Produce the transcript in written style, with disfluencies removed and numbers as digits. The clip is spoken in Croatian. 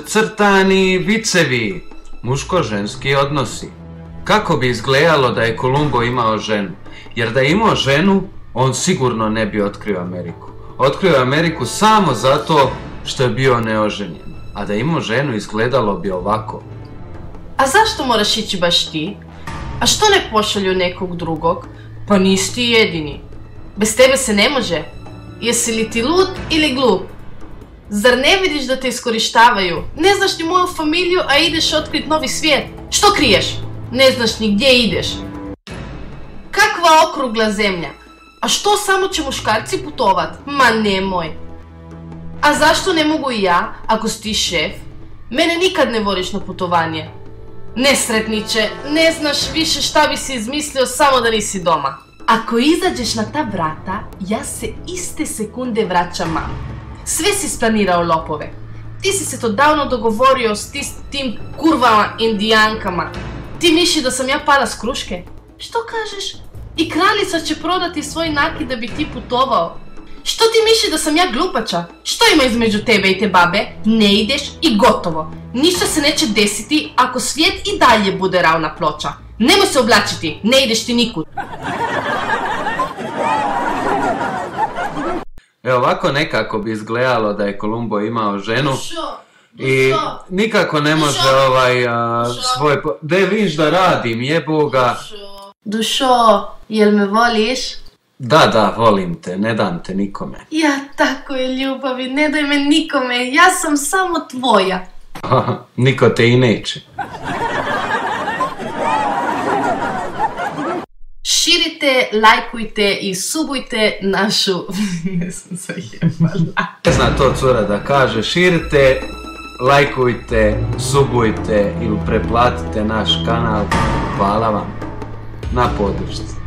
Crtani vicevi, muško-ženski odnosi. Kako bi izgledalo da je Kolumbo imao ženu? Jer da je imao ženu, on sigurno ne bi otkrio Ameriku. Otkrio je Ameriku samo zato što je bio neoženjen. A da je imao ženu, izgledalo bi ovako. A zašto moraš ići baš ti? A što ne pošalju nekog drugog? Pa nisi ti jedini. Bez tebe se ne može. Jesi li ti lud ili glup? Zar ne vidiš da te iskorištavaju? Ne znaš ni moju familiju, a ideš otkrit novi svijet. Što kriješ? Ne znaš ni gdje ideš. Kakva okrugla zemlja. A što samo će muškarci putovat? Ma nemoj. A zašto ne mogu i ja, ako si ti šef? Mene nikad ne voliš na putovanje. Nesretniče, ne znaš više šta bi si izmislio samo da nisi doma. Ako izađeš na ta vrata, ja se iste sekunde vraćam mama. Sve si splanirao, lopove. Ti si se to davno dogovorio s tim kurvama indijankama. Ti misliš da sam ja pala s kruške? Što kažeš? I kraljica će prodati svoj nakit da bi ti putovao. Što ti misliš da sam ja glupača? Što ima između tebe i te babe? Ne ideš i gotovo. Ništa se neće desiti ako svijet i dalje bude ravna ploča. Nemoj se oblačiti, ne ideš ti nikud. Evo ovako nekako bi izgledalo da je Kolumbo imao ženu. I nikako ne može svoj... De vidiš da radim, jeboga. Dušo, jel me voliš? Da, volim te, ne dam te nikome. Ja, tako je ljubavi, ne daj me nikome, ja sam samo tvoja. Niko te i neće. Širite, lajkujte i subujte našu... Jesam se jebala. Ne zna to cura da kaže, širite, lajkujte, subujte ili preplatite naš kanal. Hvala vam na podršci.